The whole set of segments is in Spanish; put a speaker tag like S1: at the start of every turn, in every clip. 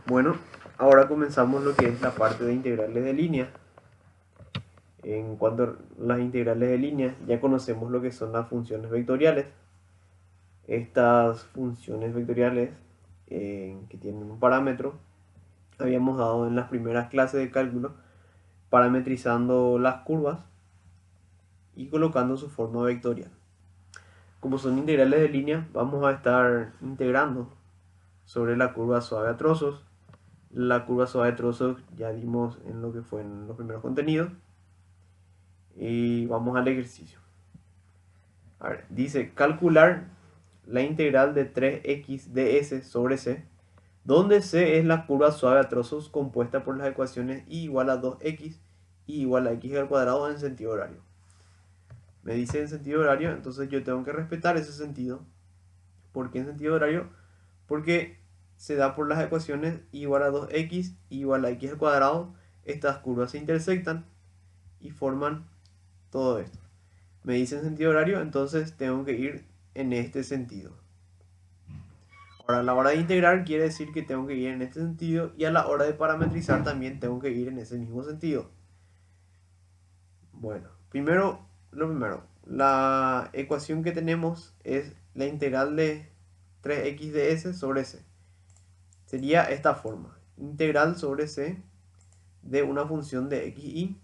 S1: Bueno, ahora comenzamos lo que es la parte de integrales de línea. En cuanto a las integrales de línea, ya conocemos lo que son las funciones vectoriales. Estas funciones vectoriales que tienen un parámetro, habíamos dado en las primeras clases de cálculo, parametrizando las curvas y colocando su forma vectorial. Como son integrales de línea, vamos a estar integrando sobre la curva suave a trozos. La curva suave de trozos ya vimos en lo que fue en los primeros contenidos. Y vamos al ejercicio. A ver, dice calcular la integral de 3x ds sobre c, donde c es la curva suave a trozos compuesta por las ecuaciones y igual a 2x y igual a x al cuadrado en sentido horario. Me dice en sentido horario, entonces yo tengo que respetar ese sentido. ¿Por qué en sentido horario? Porque se da por las ecuaciones y igual a 2x y igual a x al cuadrado. Estas curvas se intersectan y forman todo esto. Me dice en sentido horario, entonces tengo que ir en este sentido. Ahora, a la hora de integrar quiere decir que tengo que ir en este sentido y a la hora de parametrizar también tengo que ir en ese mismo sentido. Bueno, lo primero, la ecuación que tenemos es la integral de 3x de s sobre c. Sería esta forma, integral sobre c de una función de xy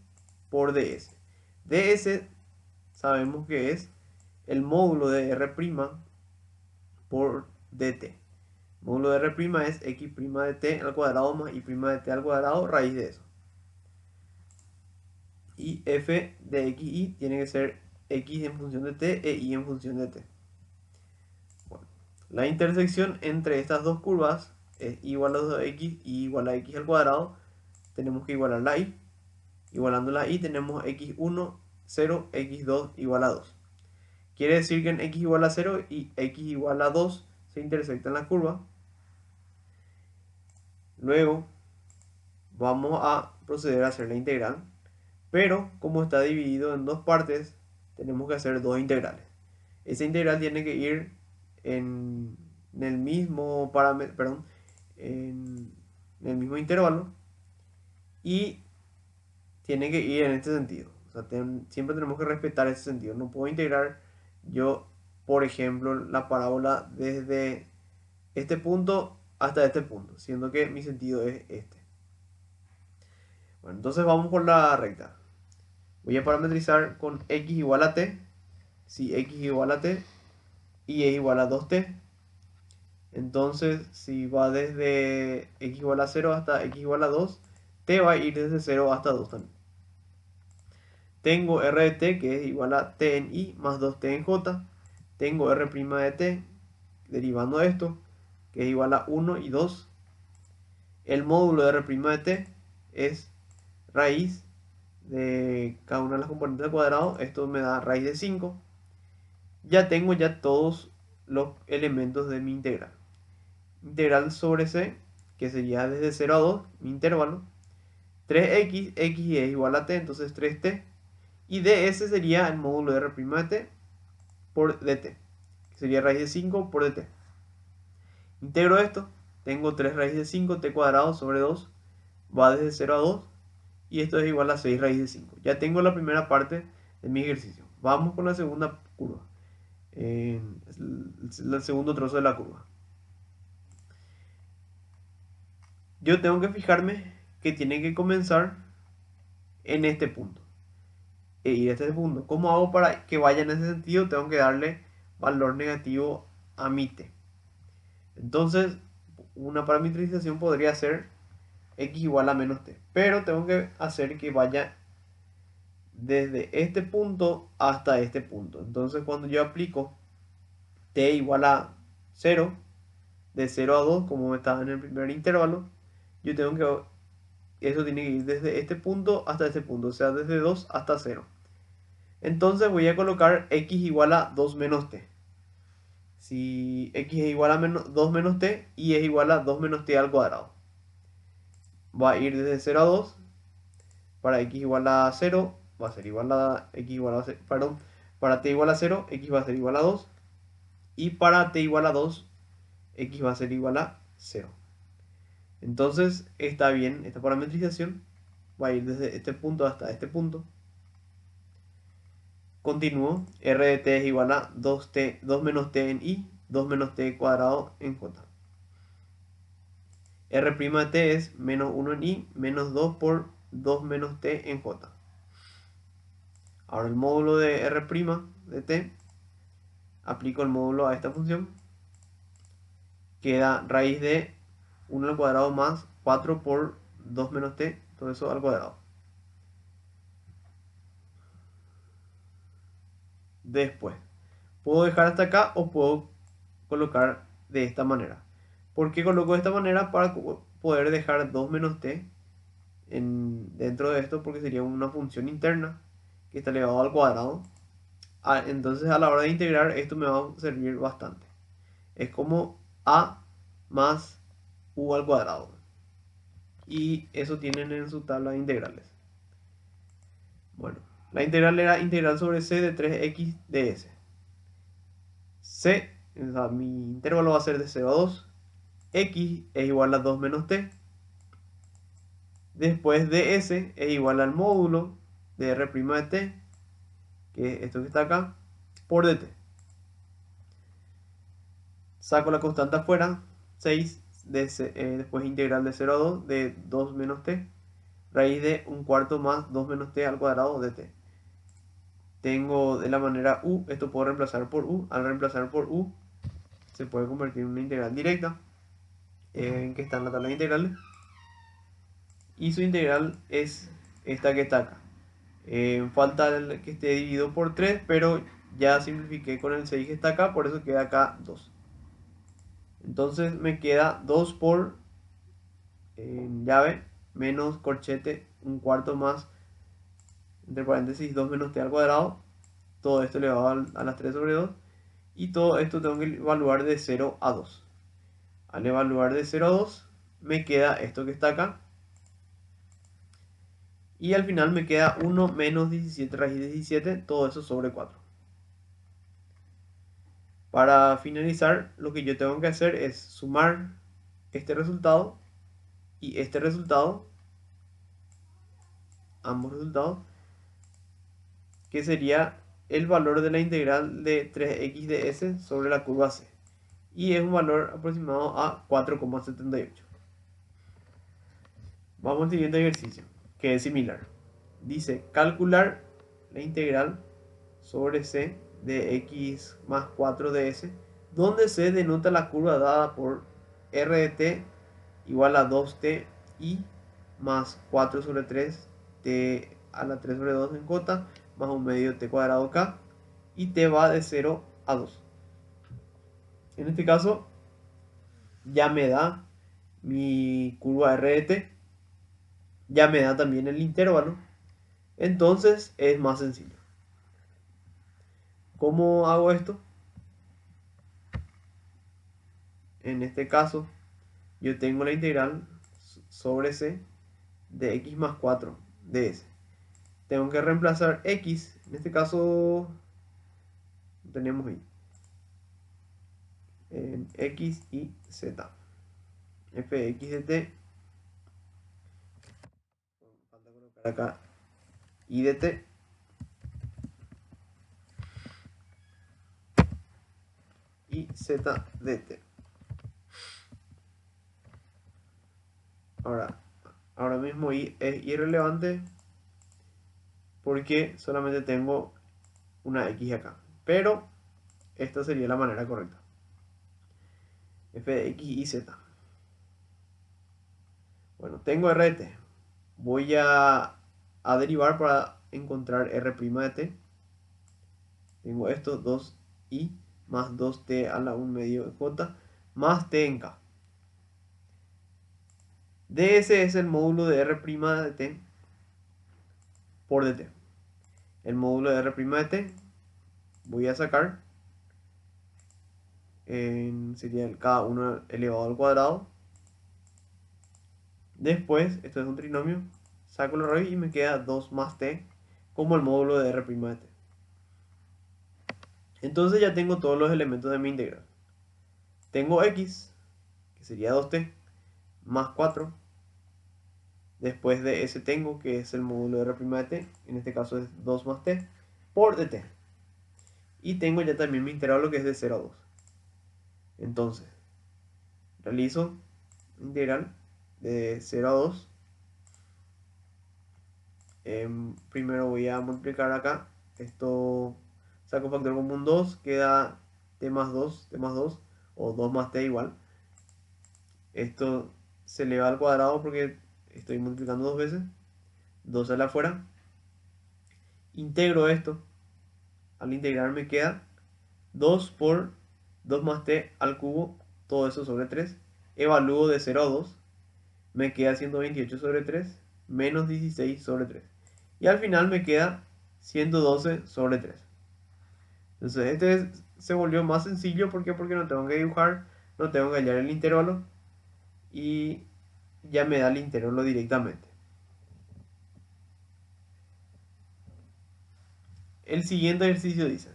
S1: por ds. ds sabemos que es el módulo de r' por dt. Módulo de r' es x' de t al cuadrado más y' de t al cuadrado raíz de eso. Y f de xy tiene que ser x en función de t e y en función de t. Bueno, la intersección entre estas dos curvas es igual a 2x y igual a x al cuadrado. Tenemos que igualar la y. Igualando la y tenemos x1, 0, x2 igual a 2. Quiere decir que en x igual a 0 y x igual a 2 se intersectan las curvas. Luego vamos a proceder a hacer la integral. Pero como está dividido en dos partes, tenemos que hacer dos integrales. Esa integral tiene que ir en el mismo parámetro, perdón, en el mismo intervalo y tiene que ir en este sentido. O sea, siempre tenemos que respetar ese sentido. No puedo integrar yo, por ejemplo, la parábola desde este punto hasta este punto, siendo que mi sentido es este. Bueno, entonces vamos por la recta. Voy a parametrizar con x igual a t. Si x igual a t y es igual a 2t, entonces si va desde x igual a 0 hasta x igual a 2, t va a ir desde 0 hasta 2 también. Tengo r de t que es igual a t en i más 2t en j. Tengo r' de t derivando de esto, que es igual a 1 y 2. El módulo de r' de t es raíz de cada una de las componentes al cuadrado. Esto me da raíz de 5. Ya tengo ya todos los elementos de mi integral. Integral sobre c, que sería desde 0 a 2, mi intervalo. 3x, x es igual a t, entonces 3t. Y ds sería el módulo de r' de t por dt, que sería raíz de 5 por dt. Integro esto, tengo 3 raíz de 5, t cuadrado sobre 2, va desde 0 a 2, y esto es igual a 6 raíz de 5. Ya tengo la primera parte de mi ejercicio. Vamos con la segunda curva, el segundo trozo de la curva. Yo tengo que fijarme que tiene que comenzar en este punto e ir a este punto. ¿Cómo hago para que vaya en ese sentido? Tengo que darle valor negativo a mi t. Entonces, una parametrización podría ser x igual a menos t, pero tengo que hacer que vaya desde este punto hasta este punto. Entonces, cuando yo aplico t igual a 0, de 0 a 2, como estaba en el primer intervalo, yo tengo que, eso tiene que ir desde este punto hasta este punto, o sea, desde 2 hasta 0. Entonces voy a colocar x igual a 2 menos t. Si x es igual a 2 menos t, y es igual a 2 menos t al cuadrado. Va a ir desde 0 a 2. Para x igual a 0, va a ser igual a x igual a 0, perdón, para t igual a 0, x va a ser igual a 2. Y para t igual a 2, x va a ser igual a 0. Entonces está bien esta parametrización. Va a ir desde este punto hasta este punto. Continúo. R de t es igual a 2t, 2 menos t en i, 2 menos t cuadrado en j. R' de t es menos 1 en i, menos 2 por 2 menos t en j. Ahora el módulo de R' de t, aplico el módulo a esta función. Queda raíz de 1 al cuadrado más 4 por 2 menos t, todo eso al cuadrado. Después, puedo dejar hasta acá o puedo colocar de esta manera. ¿Por qué coloco de esta manera? Para poder dejar 2 menos t dentro de esto, porque sería una función interna que está elevado al cuadrado. Entonces a la hora de integrar esto me va a servir bastante. Es como a más u al cuadrado. Y eso tienen en su tabla de integrales. Bueno, la integral era integral sobre c de 3x de s. C, o sea, mi intervalo va a ser de 0 a 2. X es igual a 2 menos t. Después ds es igual al módulo de r' de t, que es esto que está acá, por dt. Saco la constante afuera, 6, después integral de 0 a 2 de 2 menos t, raíz de 1/4 más 2 menos t al cuadrado de t. Tengo de la manera u, esto puedo reemplazar por u. Al reemplazar por u, se puede convertir en una integral directa, que está en la tabla de integrales. Y su integral es esta que está acá. Falta el que esté dividido por 3, pero ya simplifiqué con el 6 que está acá, por eso queda acá 2. Entonces me queda 2 por llave menos corchete 1/4 más, entre paréntesis, 2 menos t al cuadrado. Todo esto elevado a las 3 sobre 2. Y todo esto tengo que evaluar de 0 a 2. Al evaluar de 0 a 2 me queda esto que está acá. Y al final me queda 1 menos 17 raíz de 17, todo eso sobre 4. Para finalizar, lo que yo tengo que hacer es sumar este resultado y este resultado, ambos resultados, que sería el valor de la integral de 3x de s sobre la curva c. Y es un valor aproximado a 4,78. Vamos al siguiente ejercicio, que es similar. Dice, calcular la integral sobre c de x más 4 de s, donde se denota la curva dada por r de t igual a 2t i más 4 sobre 3 t a la 3 sobre 2 en j más un medio t cuadrado k, y t va de 0 a 2. En este caso ya me da mi curva r de t, ya me da también el intervalo, entonces es más sencillo. ¿Cómo hago esto? En este caso yo tengo la integral sobre c de x más 4 de s. Tengo que reemplazar x, en este caso tenemos y en x y z. F de x de t, falta colocar acá y de t, y z de t. Ahora mismo y es irrelevante porque solamente tengo una x acá, pero esta sería la manera correcta. F de x y z. Bueno, tengo r de t. Voy a derivar para encontrar r' de t. Tengo esto, 2i más 2t a la 1 medio j más t en k. ds es el módulo de r' de t por dt. El módulo de r' de t voy a sacar, sería cada uno elevado al cuadrado. Después, esto es un trinomio, saco la raíz y me queda 2 más t como el módulo de r' de t. Entonces ya tengo todos los elementos de mi integral. Tengo x, que sería 2t, más 4. Después de ese tengo, que es el módulo de R' de t, en este caso es 2 más t, por dt. Y tengo ya también mi intervalo que es de 0 a 2. Entonces, realizo integral de 0 a 2. Primero voy a multiplicar acá. Esto saco factor común 2, queda t más 2, o 2 más t igual. Esto se eleva al cuadrado porque estoy multiplicando dos veces. 2 sale afuera. Integro esto. Al integrar me queda 2 por 2 más t al cubo, todo eso sobre 3. Evalúo de 0 a 2. Me queda 128 sobre 3 menos 16 sobre 3. Y al final me queda 112 sobre 3. Entonces se volvió más sencillo. ¿Por qué? Porque no tengo que dibujar, no tengo que hallar el intervalo y ya me da el intervalo directamente. El siguiente ejercicio dice: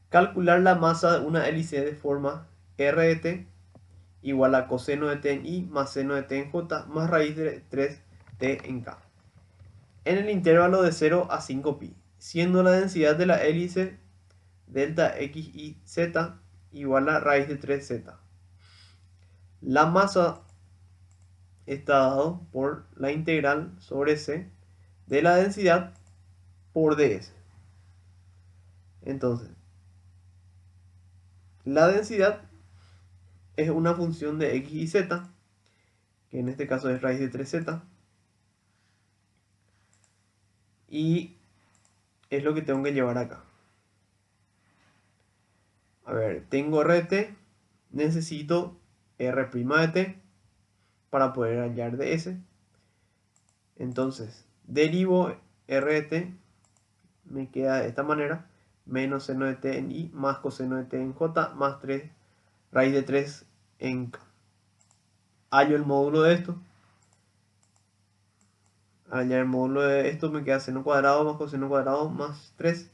S1: calcular la masa de una hélice de forma r de t igual a coseno de t en i más seno de t en j más raíz de 3t en k en el intervalo de 0 a 5pi, siendo la densidad de la hélice delta x y z igual a raíz de 3z. La masa está dado por la integral sobre c de la densidad por ds. Entonces, la densidad es una función de x y z, que en este caso es raíz de 3z, y es lo que tengo que llevar acá. A ver, tengo r de t, necesito r' de t para poder hallar ds. Entonces, derivo r de t, me queda de esta manera: menos seno de t en i más coseno de t en j más 3 raíz de 3 en k. Hallo el módulo de esto. Al hallar el módulo de esto me queda seno cuadrado más coseno cuadrado más 3.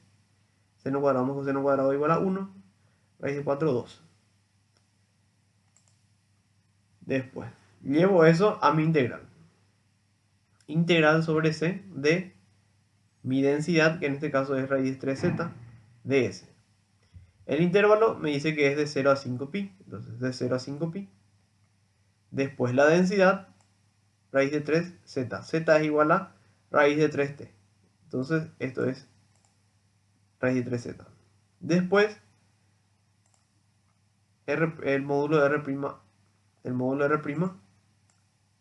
S1: Seno cuadrado más coseno cuadrado igual a 1. Raíz de 4, 2. Después, llevo eso a mi integral. Integral sobre c de mi densidad, que en este caso es raíz de 3z, de s. El intervalo me dice que es de 0 a 5pi. Entonces, de 0 a 5pi. Después la densidad, raíz de 3z. Z es igual a raíz de 3t. Entonces, esto es raíz de 3z. Después, el módulo de R',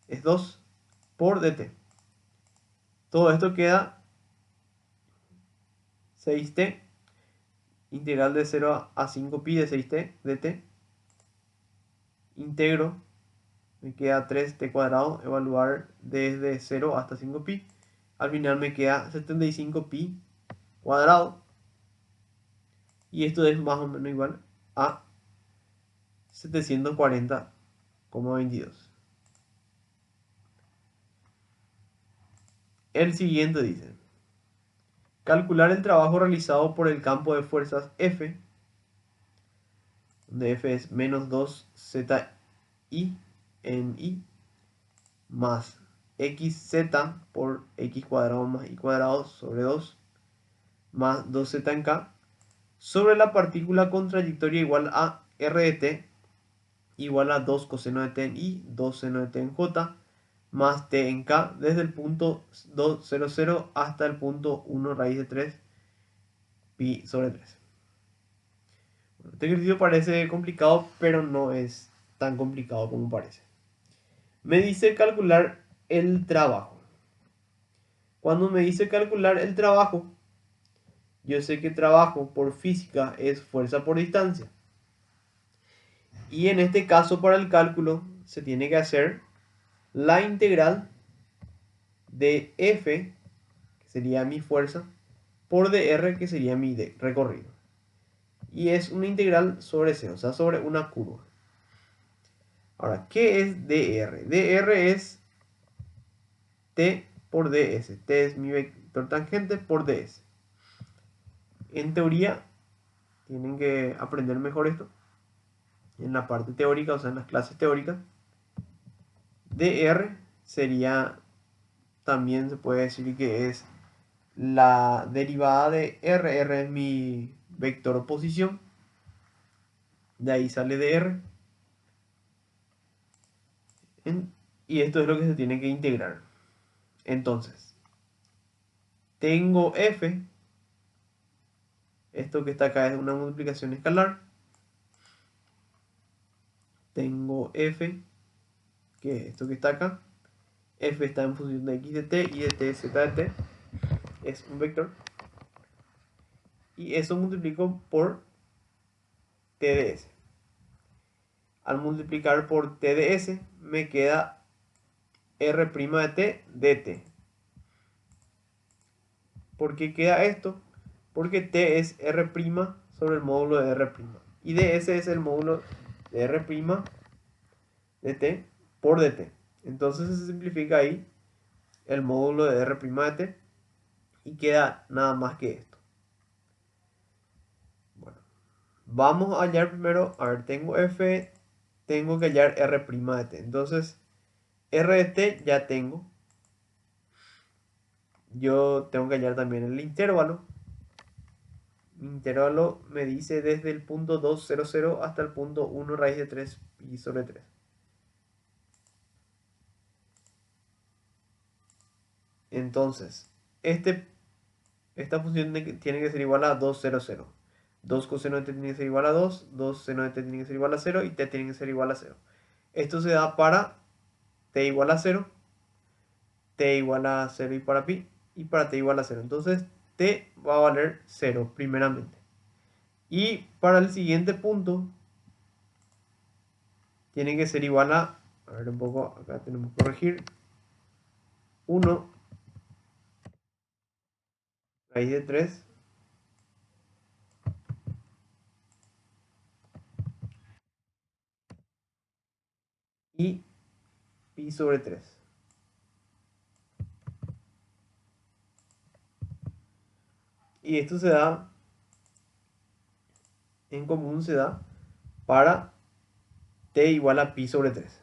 S1: es 2 por dt. Todo esto queda 6t. Integral de 0 a 5pi de 6t dt. Integro, me queda 3t cuadrado, evaluar desde 0 hasta 5pi. Al final me queda 75pi cuadrado. Y esto es más o menos igual a 740,22. El siguiente dice: calcular el trabajo realizado por el campo de fuerzas F, donde F es menos 2zi en I, más xz por x cuadrado más y cuadrado sobre 2, más 2z en k, sobre la partícula con trayectoria igual a r de t igual a 2 coseno de t en i, 2 seno de t en j, más t en k, desde el punto 2, 0, 0 hasta el punto 1 raíz de 3 pi sobre 3. Este ejercicio parece complicado, pero no es tan complicado como parece. Me dice calcular el trabajo. Cuando me dice calcular el trabajo, yo sé que trabajo por física es fuerza por distancia. Y en este caso, para el cálculo, se tiene que hacer la integral de F, que sería mi fuerza, por dr, que sería mi recorrido. Y es una integral sobre C, o sea, sobre una curva. Ahora, ¿qué es dr? Dr es t por ds. T es mi vector tangente por ds. En teoría, tienen que aprender mejor esto en la parte teórica, o sea, en las clases teóricas. dr sería, también se puede decir que es la derivada de r es mi vector o posición, de ahí sale dr, y esto es lo que se tiene que integrar. Entonces, tengo f, esto que está acá es una multiplicación escalar, tengo f, que es esto que está acá, f está en función de x de t y de t z de t, es un vector, y eso multiplico por t de s. Al multiplicar por t de s me queda r' de t dt. ¿Por qué queda esto? Porque t es r' sobre el módulo de r', y ds es el módulo de r' de t por dt. Entonces se simplifica ahí el módulo de r' de t y queda nada más que esto. Bueno, vamos a hallar primero, a ver, tengo f, tengo que hallar r' de t. Entonces, r de t ya tengo. Yo tengo que hallar también el intervalo. Mi intervalo me dice desde el punto 2, 0, 0 hasta el punto 1 raíz de 3 pi sobre 3. Entonces, esta función tiene que ser igual a 2, 0, 0. 2 coseno de t tiene que ser igual a 2, 2 seno de t tiene que ser igual a 0 y t tiene que ser igual a 0. Esto se da para t igual a 0, t igual a 0 y para pi, y para t igual a 0. Entonces, t va a valer 0 primeramente. Y para el siguiente punto, tiene que ser igual a ver un poco, acá tenemos que corregir, 1 raíz de 3 y pi sobre 3. Y esto se da, en común se da para t igual a pi sobre 3.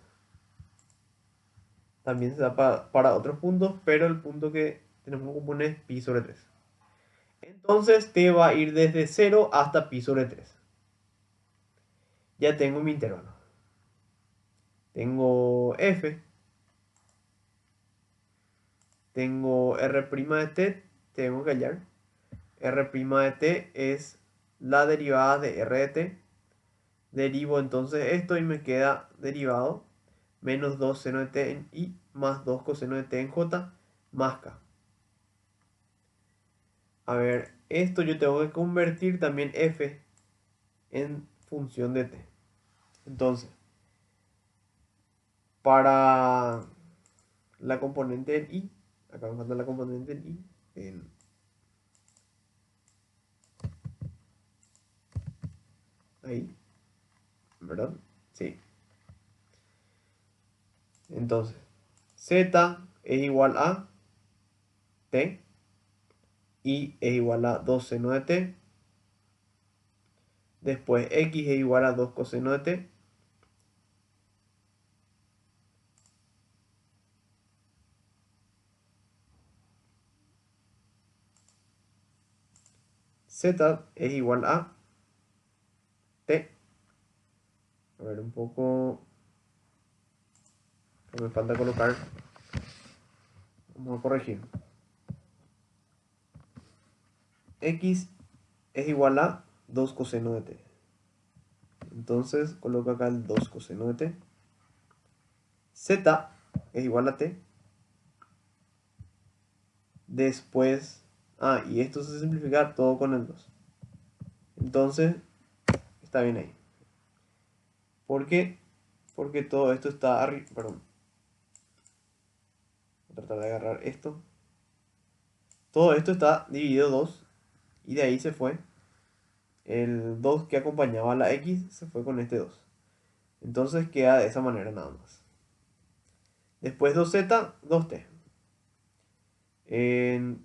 S1: También se da para otros puntos, pero el punto que tenemos en común es pi sobre 3. Entonces t va a ir desde 0 hasta pi sobre 3. Ya tengo mi intervalo. Tengo f, tengo r' de t, tengo que hallar. R' de t es la derivada de r de t. Derivo entonces esto y me queda derivado menos 2 seno de t en i más 2 coseno de t en j más k. A ver, esto yo tengo que convertir también f en función de t. Entonces, para la componente en i, acá me falta la componente en i, ahí, ¿verdad? Sí. Entonces, z es igual a t, y es igual a 2 seno de t. Después x es igual a 2 coseno de t. Z es igual a t. A ver un poco. Que me falta colocar. Vamos a corregir. X es igual a 2 coseno de t. Entonces coloco acá el 2 coseno de t. Z es igual a t. Después, y esto se simplifica todo con el 2. Entonces, está bien ahí. ¿Por qué? Porque todo esto está arriba. Perdón. Voy a tratar de agarrar esto. Todo esto está dividido 2. Y de ahí se fue. El 2 que acompañaba a la x se fue con este 2. Entonces queda de esa manera nada más. Después 2z, 2t.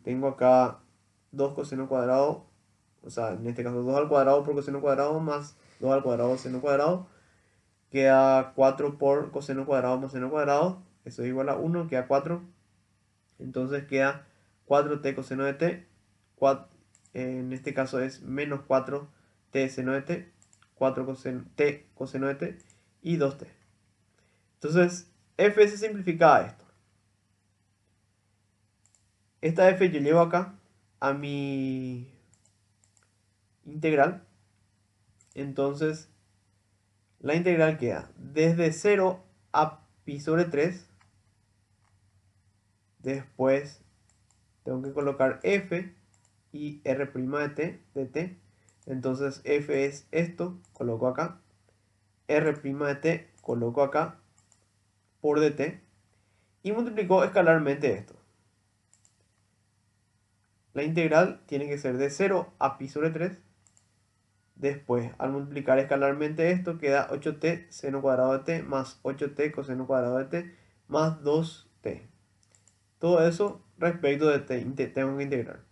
S1: Tengo acá 2 coseno cuadrado. O sea, en este caso 2 al cuadrado por coseno cuadrado más 2 al cuadrado seno cuadrado. Queda 4 por coseno cuadrado más seno cuadrado. eso es igual a 1, queda 4. Entonces queda 4t coseno de t, en este caso es menos 4t seno de t, 4 t coseno de t y 2t. Entonces f se simplifica a esto. Esta f yo llevo acá a mi integral. Entonces la integral queda desde 0 a pi sobre 3. Después tengo que colocar f y r' de t. Entonces f es esto, coloco acá. R' de t, coloco acá por dt. Y multiplico escalarmente esto. La integral tiene que ser de 0 a pi sobre 3. Después, al multiplicar escalarmente esto, queda 8t seno cuadrado de t más 8t coseno cuadrado de t más 2t. Todo eso respecto de t, tengo que integrar.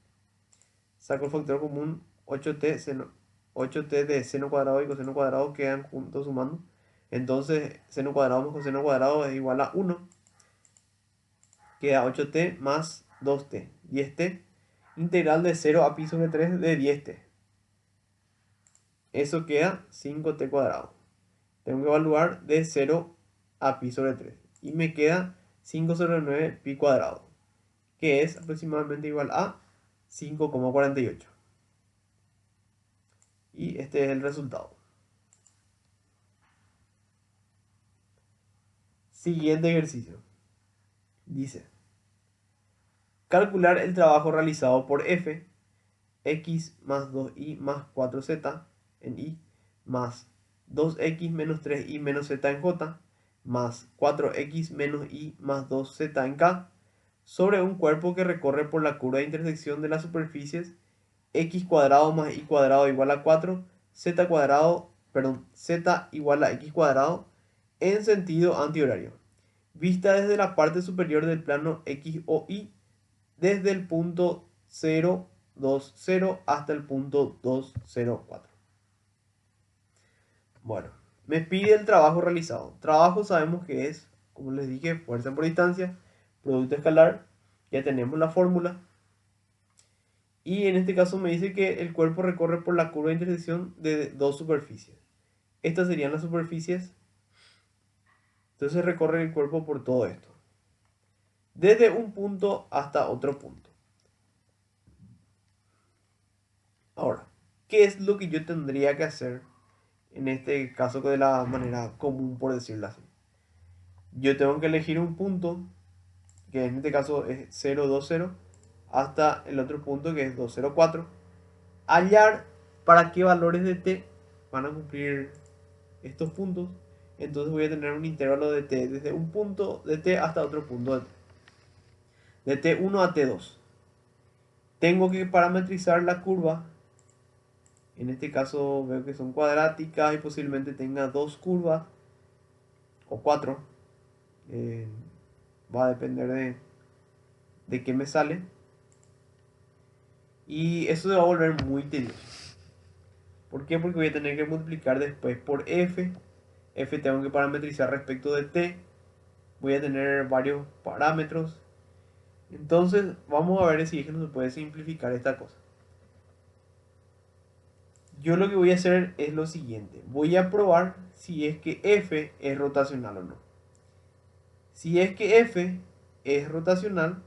S1: Saco el factor común, 8t de seno cuadrado y coseno cuadrado quedan juntos sumando. Entonces, seno cuadrado más coseno cuadrado es igual a 1. Queda 8t más 2t, 10t. Integral de 0 a pi sobre 3 de 10t. Eso queda 5t cuadrado. Tengo que evaluar de 0 a pi sobre 3. Y me queda 5 sobre 9 pi cuadrado, que es aproximadamente igual a 5,48. Y este es el resultado. Siguiente ejercicio. Dice, calcular el trabajo realizado por f, x más 2y más 4z en y, más 2x menos 3y menos z en j, más 4x menos y más 2z en k, sobre un cuerpo que recorre por la curva de intersección de las superficies x cuadrado más y cuadrado igual a 4, z cuadrado, z igual a x cuadrado en sentido antihorario, vista desde la parte superior del plano x o y, desde el punto 0, 2, 0 hasta el punto 2, 0, 4. Bueno, me pide el trabajo realizado. Trabajo sabemos que es, como les dije, fuerza por distancia, producto escalar. Ya tenemos la fórmula. Y en este caso me dice que el cuerpo recorre por la curva de intersección de dos superficies. Estas serían las superficies. Entonces recorre el cuerpo por todo esto, desde un punto hasta otro punto. Ahora, ¿qué es lo que yo tendría que hacer en este caso de la manera común, por decirlo así? Yo tengo que elegir un punto, que en este caso es 0, 2, 0, hasta el otro punto que es 2, 0, 4. Hallar para qué valores de t van a cumplir estos puntos. Entonces voy a tener un intervalo de t desde un punto de t hasta otro punto de t1 a t2. Tengo que parametrizar la curva. En este caso veo que son cuadráticas y posiblemente tenga dos curvas o cuatro. Va a depender de qué me sale. Y eso se va a volver muy tedioso. ¿Por qué? Porque voy a tener que multiplicar después por f. F tengo que parametrizar respecto de t. Voy a tener varios parámetros. Entonces vamos a ver si es que no se puede simplificar esta cosa. Yo lo que voy a hacer es lo siguiente. Voy a probar si es que f es rotacional o no. Si es que f es rotacional,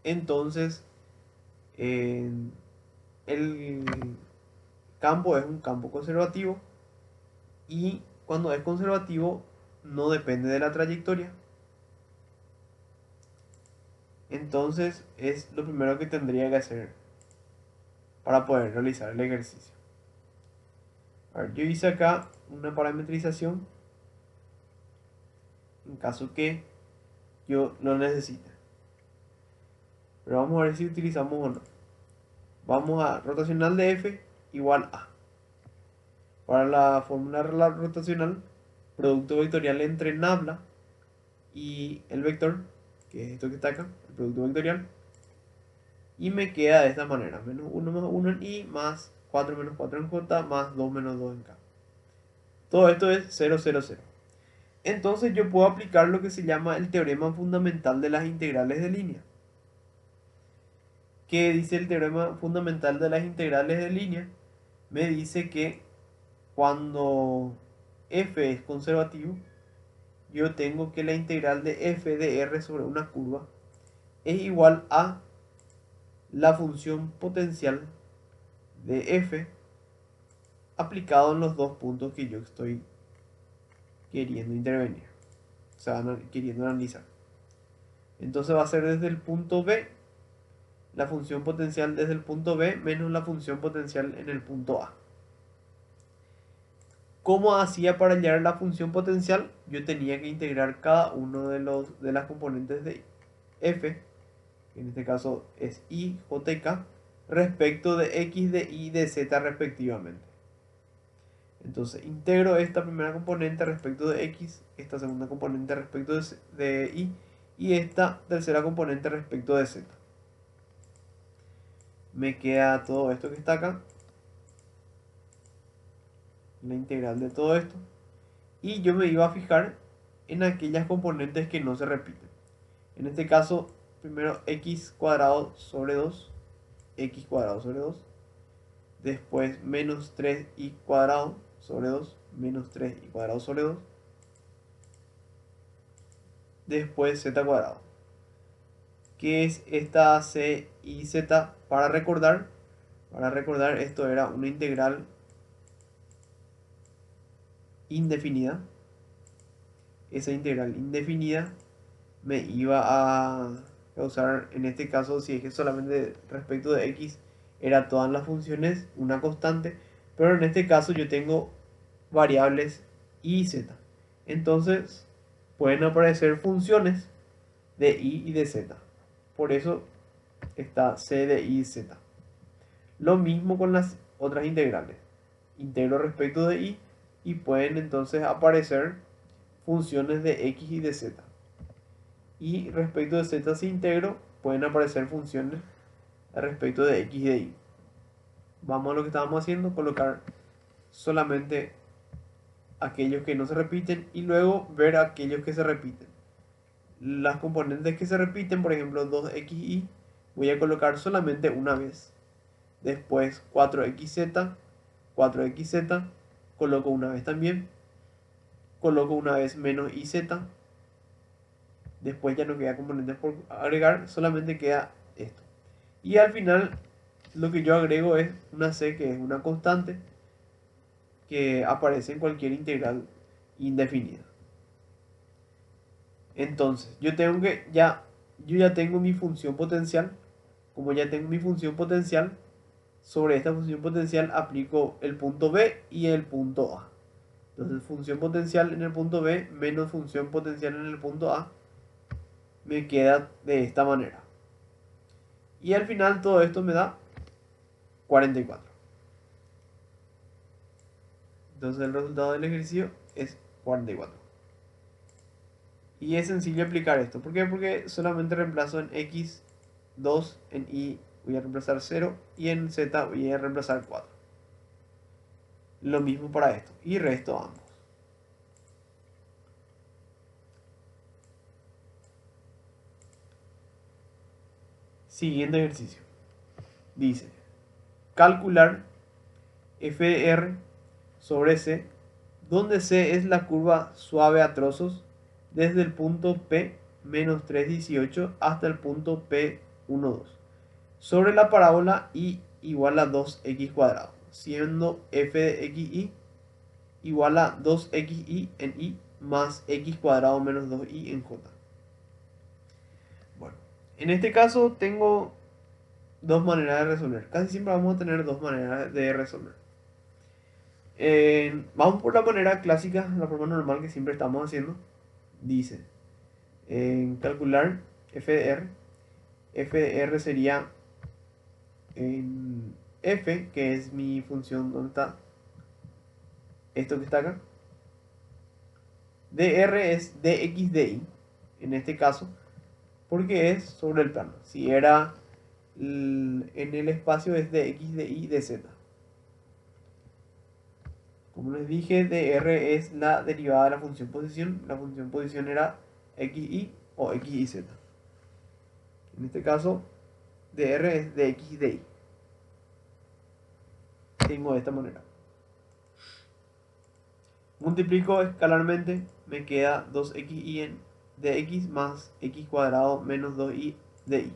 S1: entonces el campo es un campo conservativo, y cuando es conservativo no depende de la trayectoria. Entonces es lo primero que tendría que hacer para poder realizar el ejercicio. A ver, yo hice acá una parametrización en caso que yo lo necesite. Pero vamos a ver si utilizamos o no. Vamos a rotacional de f igual a. Para la fórmula rotacional, producto vectorial entre nabla y el vector, que es esto que está acá, el producto vectorial. Y me queda de esta manera, menos 1 más 1 en i, más 4 menos 4 en j, más 2 menos 2 en k. Todo esto es 0, 0, 0. Entonces yo puedo aplicar lo que se llama el teorema fundamental de las integrales de línea. ¿Qué dice el teorema fundamental de las integrales de línea? Me dice que cuando f es conservativo, yo tengo que la integral de f de r sobre una curva es igual a la función potencial de f aplicado en los dos puntos que yo estoy queriendo intervenir, o sea, queriendo analizar. Entonces va a ser desde el punto B, la función potencial desde el punto B menos la función potencial en el punto A. ¿Cómo hacía para hallar la función potencial? Yo tenía que integrar cada uno de las componentes de f, que en este caso es i, j y k, respecto de x, de y, de z respectivamente. Entonces integro esta primera componente respecto de x, esta segunda componente respecto de y esta tercera componente respecto de z. Me queda todo esto que está acá, la integral de todo esto, y yo me iba a fijar en aquellas componentes que no se repiten. En este caso, primero x cuadrado sobre 2, x cuadrado sobre 2, después menos 3y cuadrado sobre 2, menos 3y cuadrado sobre 2, después z cuadrado. ¿Qué es esta c y z? Para recordar, esto era una integral indefinida. Esa integral indefinida me iba a causar, en este caso, si es que solamente respecto de x era todas las funciones, una constante, pero en este caso yo tengo variables y z. Entonces pueden aparecer funciones de y de z. Por eso está c de y z. Lo mismo con las otras integrales. Integro respecto de y pueden entonces aparecer funciones de x y de z. Y respecto de z si integro, pueden aparecer funciones respecto de x y de y. Vamos a lo que estábamos haciendo, colocar solamente aquellos que no se repiten y luego ver aquellos que se repiten. Las componentes que se repiten, por ejemplo 2xy, voy a colocar solamente una vez. Después 4xz, 4xz, coloco una vez también. Coloco una vez menos iz. Después ya no queda componentes por agregar, solamente queda esto. Y al final lo que yo agrego es una c, que es una constante que aparece en cualquier integral indefinida. Entonces, yo ya tengo mi función potencial. Como ya tengo mi función potencial, sobre esta función potencial aplico el punto B y el punto A. Entonces, función potencial en el punto B menos función potencial en el punto A me queda de esta manera. Y al final todo esto me da 44. Entonces el resultado del ejercicio es 44. Y es sencillo aplicar esto. ¿Por qué? Porque solamente reemplazo en x 2, en y voy a reemplazar 0 y en z voy a reemplazar 4. Lo mismo para esto. Y resto ambos. Siguiente ejercicio. Dice, calcular f de r sobre c, donde c es la curva suave a trozos desde el punto P menos 3,18 hasta el punto P1,2 sobre la parábola y igual a 2x cuadrado, siendo f de xy igual a 2xy en y más x cuadrado menos 2y en j. Bueno, en este caso tengo dos maneras de resolver. Casi siempre vamos a tener dos maneras de resolver. Vamos por la manera clásica, la forma normal que siempre estamos haciendo. Dice, calcular f de r. F de r sería f, que es mi función, ¿dónde está? Esto que está acá. dr es dx dy, en este caso, porque es sobre el plano. Si era en el espacio es dx dy dz. Como les dije, dr es la derivada de la función posición. La función posición era xy o xyz. En este caso, dr es dx y dy. Tengo de esta manera. Multiplico escalarmente, me queda 2xy en dx más x cuadrado menos 2y dy.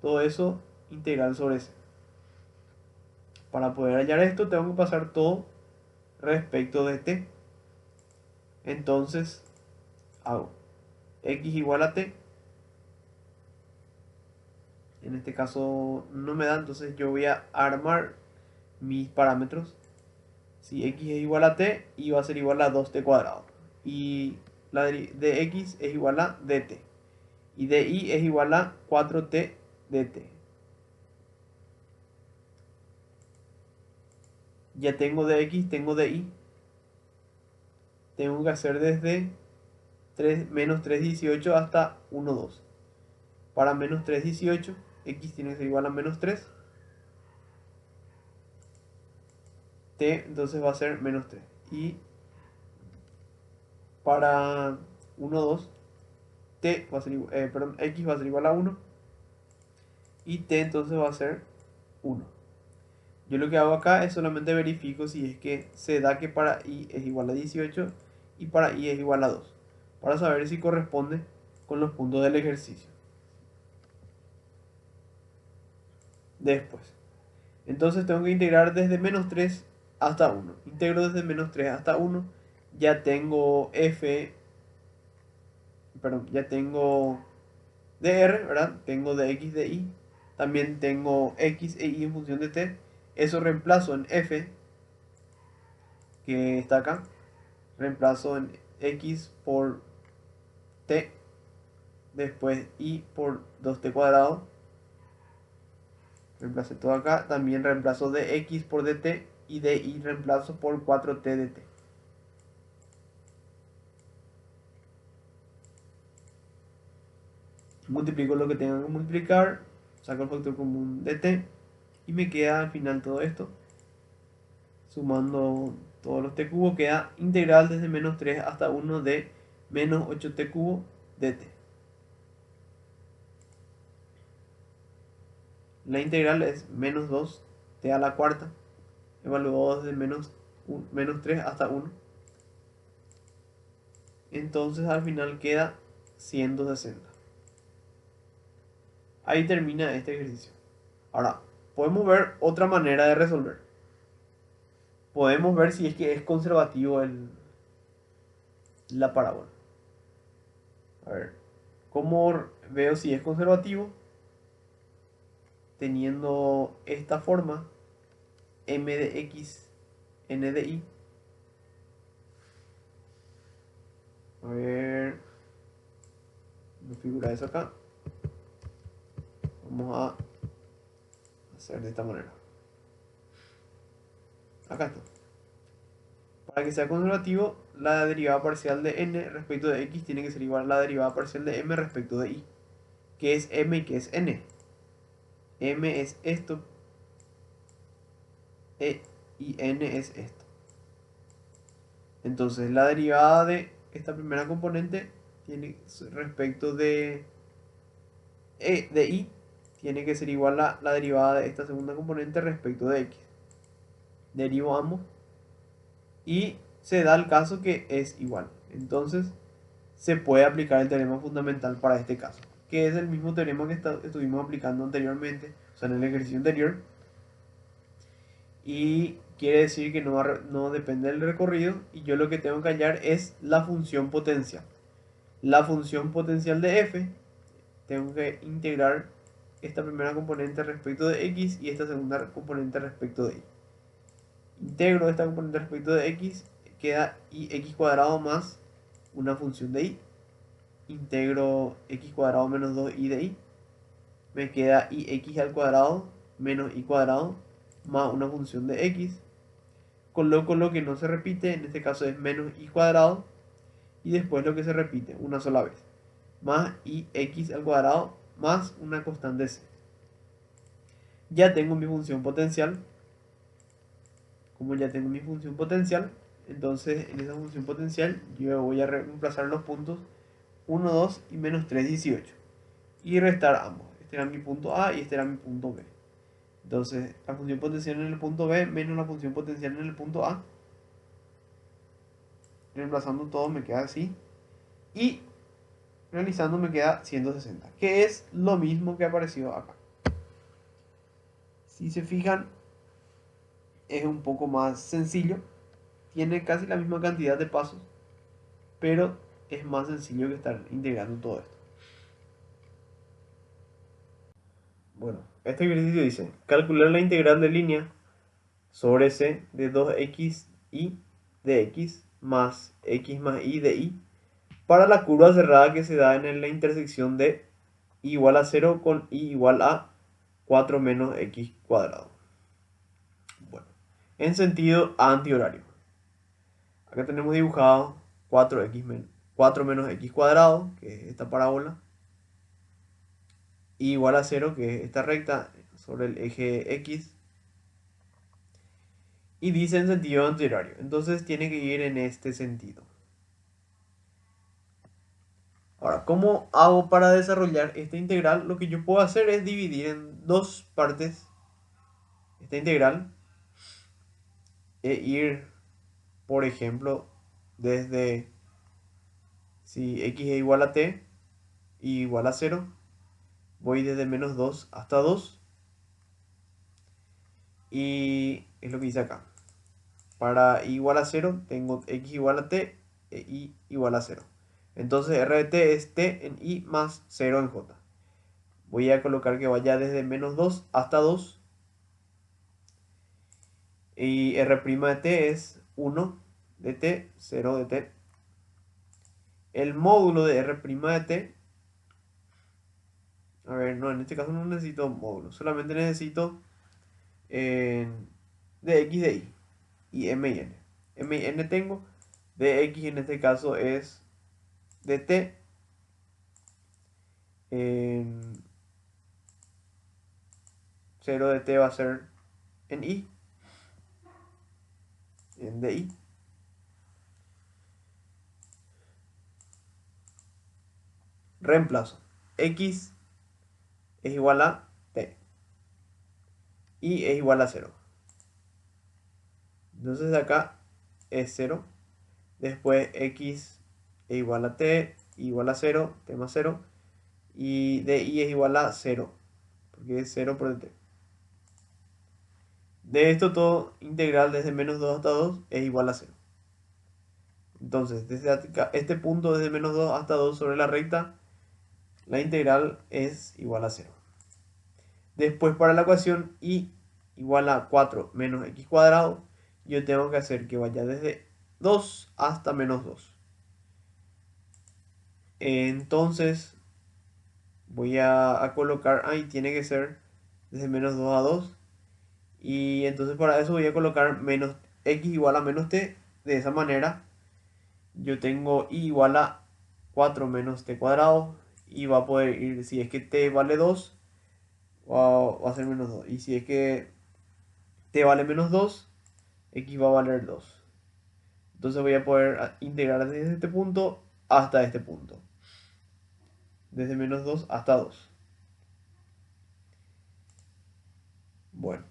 S1: Todo eso integral sobre c. Para poder hallar esto tengo que pasar todo respecto de t. Entonces hago x igual a t. En este caso no me da, entonces yo voy a armar mis parámetros. Si x es igual a t, y va a ser igual a 2t cuadrado. Y la de x es igual a dt. Y de y es igual a 4t dt. Ya tengo de x, tengo de y. Tengo que hacer desde menos 3,18 hasta 1,2. Para menos 3,18, x tiene que ser igual a menos 3. T entonces va a ser menos 3. Y para 1,2, t va a ser perdón, x va a ser igual a 1. Y t entonces va a ser 1. Yo lo que hago acá es solamente verifico si es que se da que para y es igual a 18 y para y es igual a 2. Para saber si corresponde con los puntos del ejercicio. Después. Entonces tengo que integrar desde menos 3 hasta 1. Integro desde menos 3 hasta 1. Ya tengo f, perdón, ya tengo dr, ¿verdad? Tengo dx, dy. También tengo x e y en función de t. Eso reemplazo en f, que está acá. Reemplazo en x por t. Después y por 2t cuadrado. Reemplazo todo acá. También reemplazo dx por dt. Y de y reemplazo por 4t dt. Multiplico lo que tenga que multiplicar, saco el factor común de t y me queda al final todo esto. Sumando todos los t cubos queda integral desde menos 3 hasta 1 de menos 8t cubo dt. La integral es menos 2t a la cuarta, evaluado desde menos 3 hasta 1. Entonces al final queda 160. Ahí termina este ejercicio. Ahora, podemos ver otra manera de resolver. Podemos ver si es que es conservativo la parábola. A ver, ¿cómo veo si es conservativo? Teniendo esta forma, m de x, n de y. A ver, no figura eso acá. Vamos a hacer de esta manera. Acá está. Para que sea conservativo, la derivada parcial de n respecto de x tiene que ser igual a la derivada parcial de m respecto de y. ¿Qué es m y qué es n? M es esto y n es esto. Entonces la derivada de esta primera componente tiene respecto de y tiene que ser igual a la derivada de esta segunda componente respecto de x. Derivo ambos y se da el caso que es igual. Entonces se puede aplicar el teorema fundamental para este caso, que es el mismo teorema que estuvimos aplicando anteriormente, o sea, en el ejercicio anterior. Y quiere decir que no depende del recorrido y yo lo que tengo que hallar es la función potencial. La función potencial de f, tengo que integrar esta primera componente respecto de x y esta segunda componente respecto de y. Integro esta componente respecto de x, queda x cuadrado más una función de y. Integro x cuadrado menos 2y de y. Me queda x al cuadrado menos y cuadrado más una función de x. Coloco lo que no se repite, en este caso es menos y cuadrado. Y después lo que se repite una sola vez. Más x al cuadrado más una constante c. Ya tengo mi función potencial. Como ya tengo mi función potencial, Entonces en esa función potencial yo voy a reemplazar los puntos 1, 2 y menos 3, 18. Y restar ambos. Este era mi punto A y este era mi punto B. Entonces la función potencial en el punto B menos la función potencial en el punto A. Reemplazando todo me queda así. Y realizando me queda 160. Que es lo mismo que apareció acá. Si se fijan, es un poco más sencillo. Tiene casi la misma cantidad de pasos, pero es más sencillo que estar integrando todo esto. Bueno, este ejercicio dice, calcular la integral de línea sobre c de 2x y de x más y de y para la curva cerrada que se da en la intersección de y igual a 0 con y igual a 4 menos x cuadrado. Bueno, en sentido antihorario. Acá tenemos dibujado 4 menos x cuadrado, que es esta parábola, y igual a 0, que es esta recta sobre el eje x, y dice en sentido antihorario. Entonces tiene que ir en este sentido. Ahora, ¿cómo hago para desarrollar esta integral? Lo que yo puedo hacer es dividir en dos partes esta integral e ir, por ejemplo, desde si x es igual a t y igual a 0, voy desde menos 2 hasta 2 y es lo que dice acá. Para y igual a 0 tengo x igual a t e y igual a 0. Entonces r de t es t en y más 0 en j. Voy a colocar que vaya desde menos 2 hasta 2. Y r' de t es 1 de t, 0 de t. El módulo de r' de t, a ver, no, en este caso no necesito módulo, solamente necesito de x de y m y n. M y n tengo, de x en este caso es de t, 0 de t va a ser en y, en de y. Reemplazo. X es igual a t. Y es igual a 0. Entonces acá es 0. Después x es igual a t igual a 0, t más 0. Y de y es igual a 0, porque es 0 por t. De esto todo integral desde menos 2 hasta 2 es igual a 0. Entonces, desde acá, este punto desde menos 2 hasta 2 sobre la recta, la integral es igual a 0. Después para la ecuación y igual a 4 menos x cuadrado, yo tengo que hacer que vaya desde 2 hasta menos 2. Entonces voy a colocar, ahí tiene que ser desde menos 2 a 2. Y entonces para eso voy a colocar menos x igual a menos t. De esa manera yo tengo y igual a 4 menos t cuadrado. Y va a poder ir, si es que t vale 2, va a ser menos 2. Y si es que t vale menos 2, x va a valer 2. Entonces voy a poder integrar desde este punto hasta este punto. Desde menos 2 hasta 2. Bueno.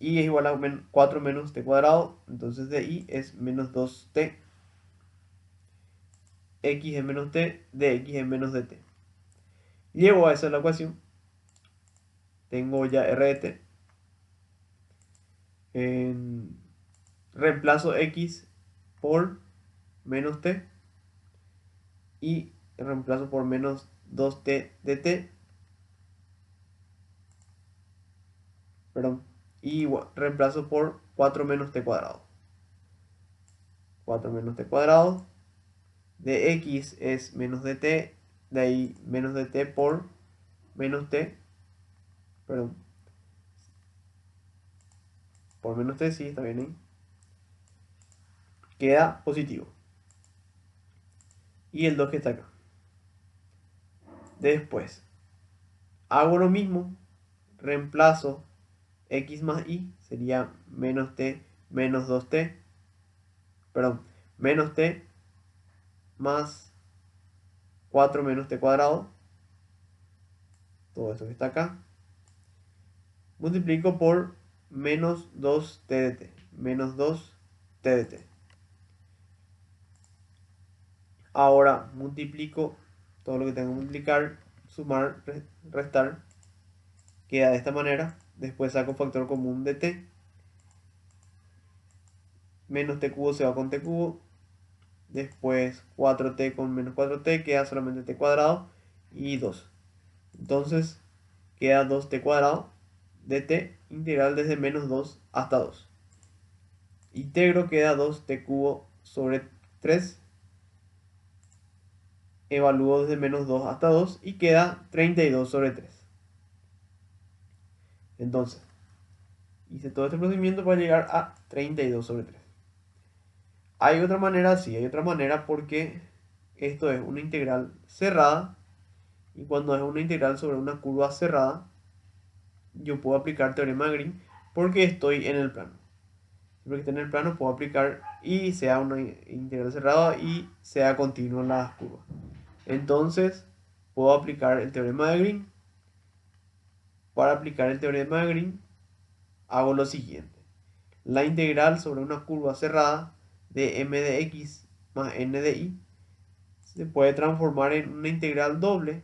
S1: Y es igual a 4 menos t cuadrado. Entonces de y es menos 2t. X es menos t. De x es menos dt. Llevo a esa la ecuación. Tengo ya r de t. Reemplazo x por menos t. Y reemplazo por menos 2t dt. Perdón. Y reemplazo por 4 menos t cuadrado. 4 menos t cuadrado. De x es menos dt. De ahí menos dt por menos t. Perdón. Por menos t, sí, está bien ahí. Queda positivo. Y el 2 que está acá. Después, hago lo mismo. Reemplazo x más y. Sería menos t menos 2t. perdón, menos t más 4 menos t cuadrado, todo esto que está acá, multiplico por menos 2t de t, menos 2t de t. Ahora multiplico todo lo que tengo que multiplicar, sumar, restar, queda de esta manera. Después saco factor común de t, menos t cubo se va con t cubo, después 4t con menos 4t, queda solamente t cuadrado y 2. Entonces queda 2t cuadrado de t integral desde menos 2 hasta 2. Integro, queda 2t cubo sobre 3. Evalúo desde menos 2 hasta 2 y queda 32 sobre 3. Entonces, hice todo este procedimiento para llegar a 32 sobre 3. Hay otra manera, sí, hay otra manera porque esto es una integral cerrada. Y cuando es una integral sobre una curva cerrada, yo puedo aplicar teorema de Green porque estoy en el plano. Siempre que esté en el plano puedo aplicar y sea una integral cerrada y sea continua en las curvas. Entonces, puedo aplicar el teorema de Green. Para aplicar el teorema de Green, hago lo siguiente. La integral sobre una curva cerrada de m de x más n de y se puede transformar en una integral doble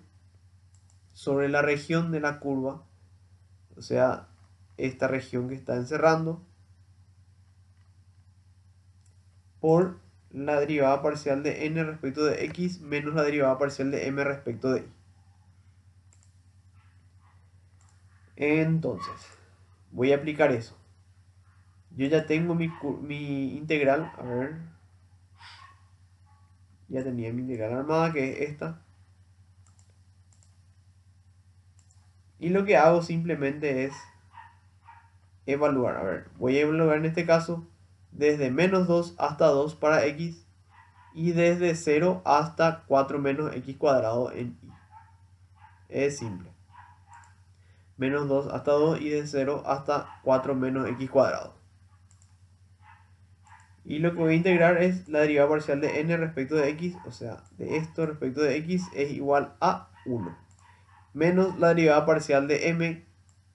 S1: sobre la región de la curva, o sea, esta región que está encerrando, por la derivada parcial de n respecto de x menos la derivada parcial de m respecto de y. Entonces, voy a aplicar eso. Yo ya tengo mi integral, a ver, ya tenía mi integral armada, que es esta. Y lo que hago simplemente es evaluar. A ver, voy a evaluar en este caso desde menos 2 hasta 2 para x y desde 0 hasta 4 menos x cuadrado en y. Es simple. Menos 2 hasta 2 y de 0 hasta 4 menos x cuadrado. Y lo que voy a integrar es la derivada parcial de n respecto de x, o sea, de esto respecto de x es igual a 1. Menos la derivada parcial de m,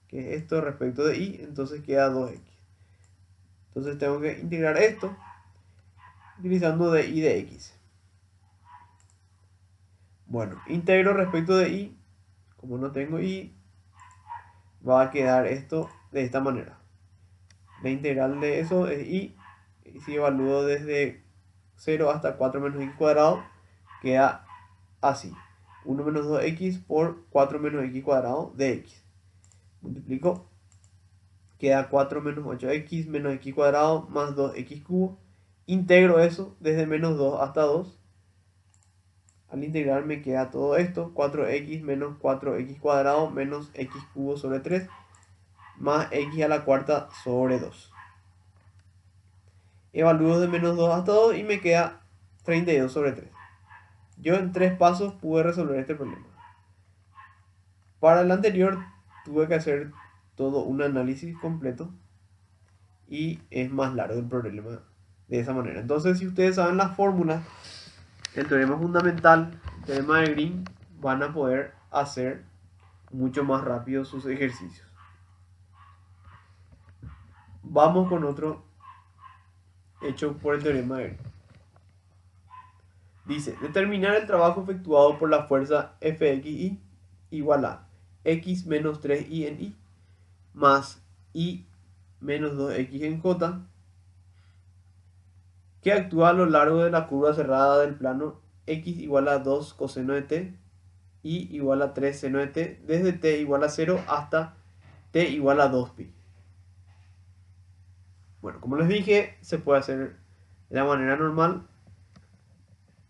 S1: que es esto respecto de y, entonces queda 2x. Entonces tengo que integrar esto utilizando de y de x. Bueno, integro respecto de y, como no tengo y, va a quedar esto de esta manera. La integral de eso es y si evalúo desde 0 hasta 4 menos x cuadrado, queda así. 1 menos 2x por 4 menos x cuadrado de x. Multiplico, queda 4 menos 8x menos x cuadrado más 2x cubo. Integro eso desde menos 2 hasta 2. Al integrar me queda todo esto, 4x menos 4x cuadrado menos x cubo sobre 3 más x a la cuarta sobre 2. Evalúo de menos 2 hasta 2 y me queda 32 sobre 3. Yo en 3 pasos pude resolver este problema. Para el anterior tuve que hacer todo un análisis completo y es más largo el problema de esa manera. Entonces, si ustedes saben las fórmulas, el teorema fundamental, el teorema de Green, van a poder hacer mucho más rápido sus ejercicios. Vamos con otro hecho por el teorema de Green. Dice, determinar el trabajo efectuado por la fuerza Fxy igual a x menos 3y en y más y menos 2x en j, que actúa a lo largo de la curva cerrada del plano x igual a 2 coseno de t, y igual a 3 seno de t, desde t igual a 0 hasta t igual a 2pi. Bueno, como les dije, se puede hacer de la manera normal.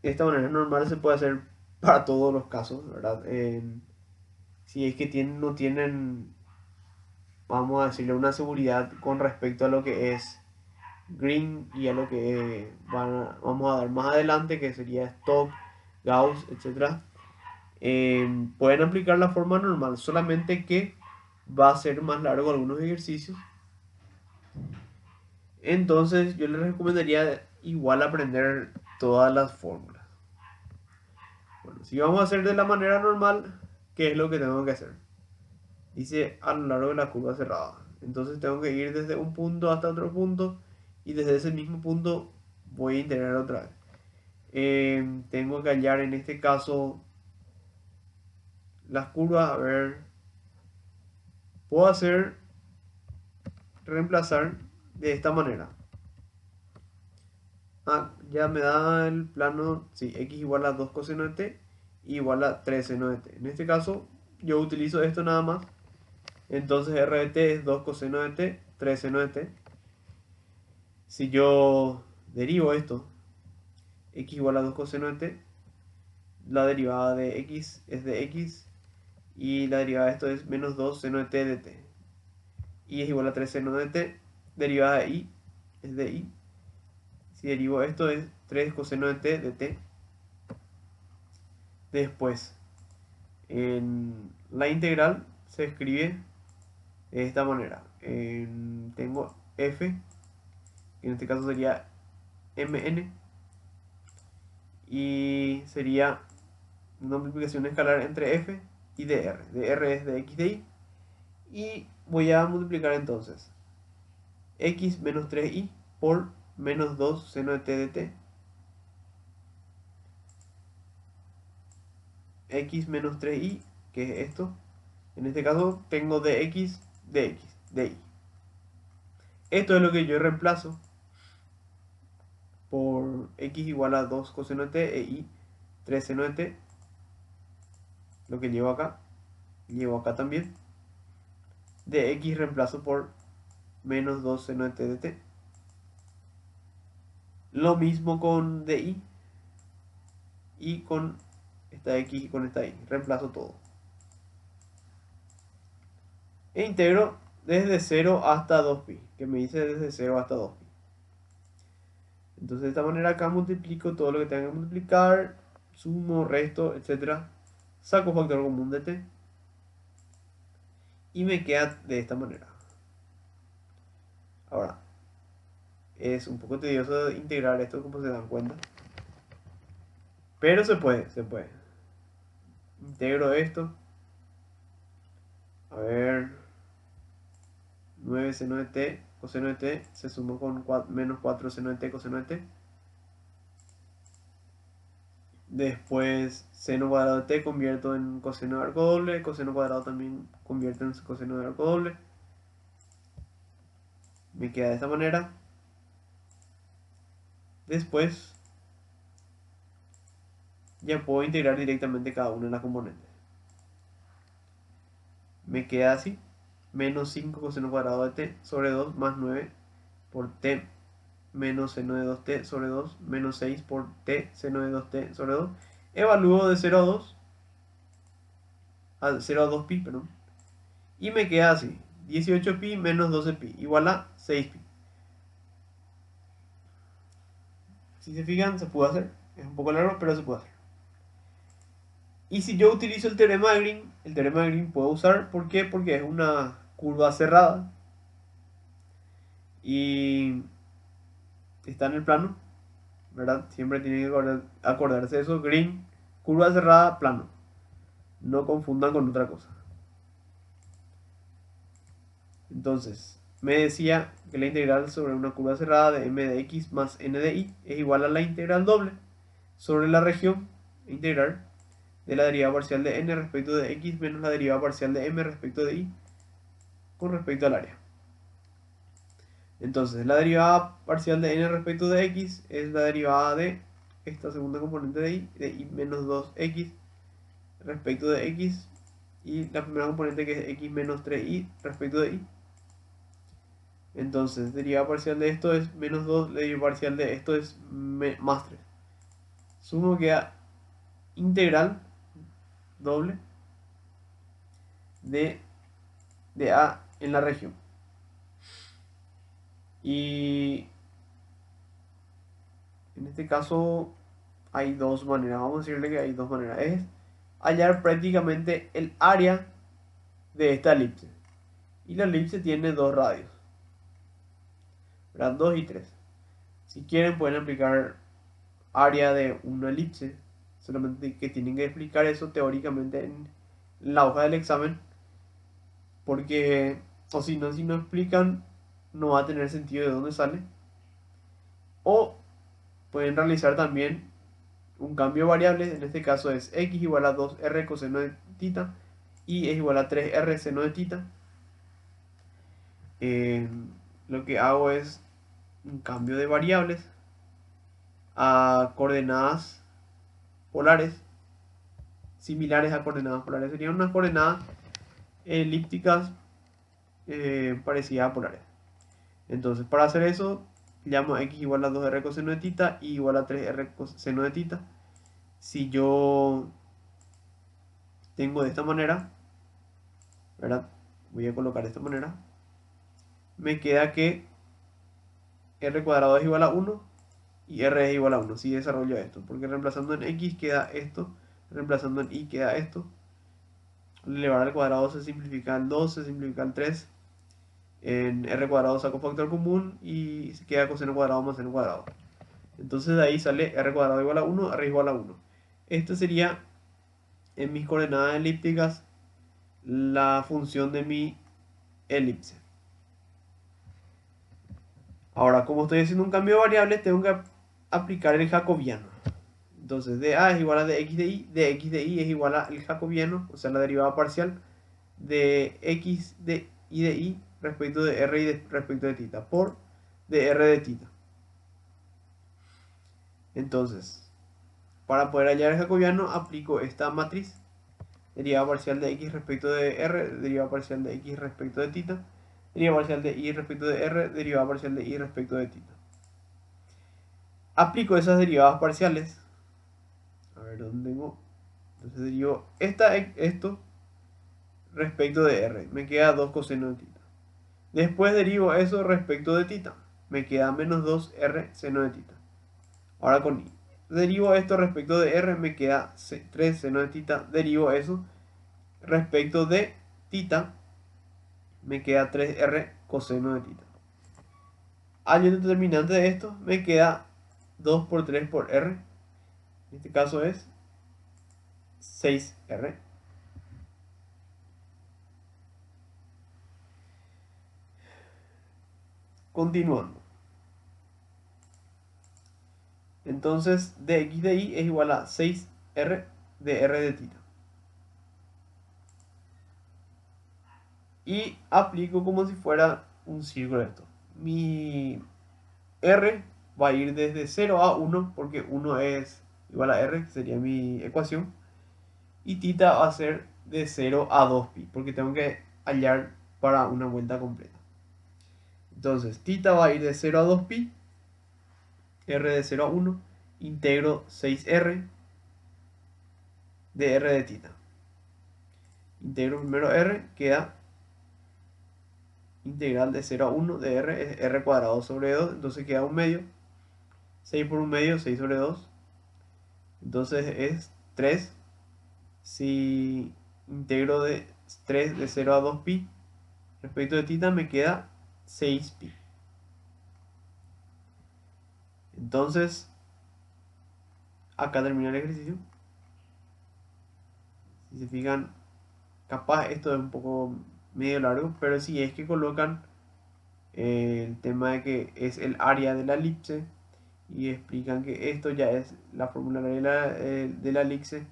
S1: Esta manera normal se puede hacer para todos los casos, ¿verdad? Si es que no tienen, vamos a decirle, una seguridad con respecto a lo que es Green y a lo que vamos a dar más adelante, que sería Stokes, Gauss, etc. Pueden aplicar la forma normal, solamente que va a ser más largo algunos ejercicios. Entonces yo les recomendaría igual a aprender todas las fórmulas. Bueno, si vamos a hacer de la manera normal, ¿qué es lo que tengo que hacer? Dice a lo largo de la curva cerrada. Entonces tengo que ir desde un punto hasta otro punto y desde ese mismo punto voy a integrar otra vez. Tengo que hallar en este caso las curvas. A ver, puedo hacer reemplazar de esta manera. Ya me da el plano, sí, x igual a 2 coseno de t igual a 3 seno de t. En este caso yo utilizo esto nada más. Entonces r de t es 2 coseno de t, 3 seno de t. Si yo derivo esto, x igual a 2 coseno de t, la derivada de x es de x y la derivada de esto es menos 2 seno de t de t. Y es igual a 3 seno de t, derivada de y es de y. Si derivo esto es 3 coseno de t. Después, en la integral se escribe de esta manera. Tengo f, que en este caso sería mn, y sería una multiplicación escalar entre f y dr. dr es de x de y. Y voy a multiplicar entonces x menos 3y por menos 2 seno de t de t. X menos 3y, que es esto. En este caso tengo dx, dx, dy. Esto es lo que yo reemplazo por x igual a 2 coseno de t e y 3 seno de t. Lo que llevo acá también. De x reemplazo por menos 2 seno de t de t. Lo mismo con dy y con esta x y con esta y. Reemplazo todo. E integro desde 0 hasta 2pi, que me dice desde 0 hasta 2pi. Entonces de esta manera acá multiplico todo lo que tenga que multiplicar, sumo, resto, etc. Saco factor común de t y me queda de esta manera. Ahora, es un poco tedioso integrar esto, como se dan cuenta, pero se puede. Integro esto. A ver, 9 seno de t coseno de t se suma con menos 4 seno de t coseno de t. Después seno cuadrado de t convierto en coseno de arco doble, coseno cuadrado también convierto en coseno de arco doble. Me queda de esta manera. Después ya puedo integrar directamente cada una de las componentes. Me queda así, menos 5 coseno cuadrado de t sobre 2 más 9 por t menos seno de 2t sobre 2 menos 6 por t seno de 2t sobre 2. Evalúo de 0 a 2, a 0 a 2pi, perdón. Y me queda así, 18pi menos 12pi igual a 6pi. Si se fijan, se puede hacer. Es un poco largo, pero se puede hacer. Y si yo utilizo el teorema de Green, puedo usar, ¿por qué? Porque es una curva cerrada y está en el plano, ¿verdad? Siempre tienen que acordarse de eso. Green, curva cerrada, plano. No confundan con otra cosa. Entonces, me decía que la integral sobre una curva cerrada de m de x más n de y es igual a la integral doble sobre la región integral de la derivada parcial de n respecto de x menos la derivada parcial de m respecto de y con respecto al área. Entonces, la derivada parcial de n respecto de x es la derivada de esta segunda componente de y menos 2x respecto de x, y la primera componente que es x menos 3y respecto de y. Entonces, derivada parcial de esto es menos 2, la derivada parcial de esto es más 3. Sumo queda integral doble de a en la región. Y en este caso hay dos maneras. Vamos a decirle que hay dos maneras. Es hallar prácticamente el área de esta elipse. Y la elipse tiene dos radios, ¿verdad? 2 y 3. Si quieren pueden aplicar área de una elipse, solamente que tienen que explicar eso teóricamente en la hoja del examen, porque o si no explican no va a tener sentido de dónde sale. O pueden realizar también un cambio de variables, en este caso es x igual a 2r coseno de tita y es igual a 3r seno de tita. Lo que hago es un cambio de variables a coordenadas polares, similares a coordenadas polares. Serían unas coordenadas elípticas parecidas a polares. Entonces, para hacer eso, llamo a x igual a 2r coseno de tita y igual a 3r coseno de tita. Si yo tengo de esta manera, ¿verdad? Voy a colocar de esta manera. Me queda que r cuadrado es igual a 1 y r es igual a 1. Si desarrollo esto, porque reemplazando en x queda esto, reemplazando en y queda esto. Al elevar al cuadrado se simplifica el 2, se simplifica el 3. En r cuadrado saco factor común y se queda coseno cuadrado más seno cuadrado. Entonces de ahí sale r cuadrado igual a 1, r igual a 1. Esto sería en mis coordenadas elípticas la función de mi elipse. Ahora, como estoy haciendo un cambio de variables, tengo que aplicar el jacobiano. Entonces, de A es igual a dx de y es igual a el jacobiano, o sea, la derivada parcial de x de y respecto de r y respecto de tita, por de r de tita. Entonces, para poder hallar el jacobiano, aplico esta matriz. Derivada parcial de x respecto de r, derivada parcial de x respecto de tita, derivada parcial de y respecto de r, derivada parcial de y respecto de tita. Aplico esas derivadas parciales. A ver, ¿dónde tengo? Entonces derivo esto respecto de r. Me queda 2 coseno de tita. Después derivo eso respecto de tita. Me queda menos 2r seno de tita. Ahora con y. Derivo esto respecto de r. Me queda 3 seno de tita. Derivo eso respecto de tita. Me queda 3r coseno de tita. Hallo el determinante de esto. Me queda 2 por 3 por r. En este caso es 6r. Continuando. Entonces dx de y es igual a 6r de r de tita. Y aplico como si fuera un círculo esto. Mi r va a ir desde 0 a 1 porque 1 es igual a r, que sería mi ecuación. Y tita va a ser de 0 a 2pi porque tengo que hallar para una vuelta completa. Entonces tita va a ir de 0 a 2pi, r de 0 a 1, integro 6r de r de tita. Integro primero r, queda integral de 0 a 1 de r, es r cuadrado sobre 2, entonces queda un medio. 6 por un medio, 6 sobre 2. Entonces es 3. Si integro de 3 de 0 a 2pi respecto de tita me queda 6pi. Entonces, acá termina el ejercicio. Si se fijan, capaz esto es un poco medio largo, pero si es que colocan el tema de que es el área de la elipse y explican que esto ya es la fórmula de la elipse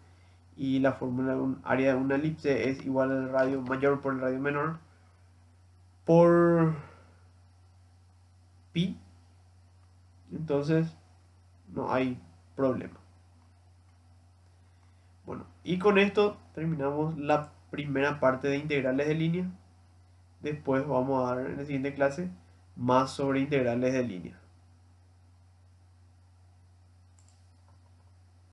S1: y la fórmula de un área de una elipse es igual al radio mayor por el radio menor por pi, entonces no hay problema. Bueno, y con esto terminamos la primera parte de integrales de línea. Después vamos a dar en la siguiente clase más sobre integrales de línea.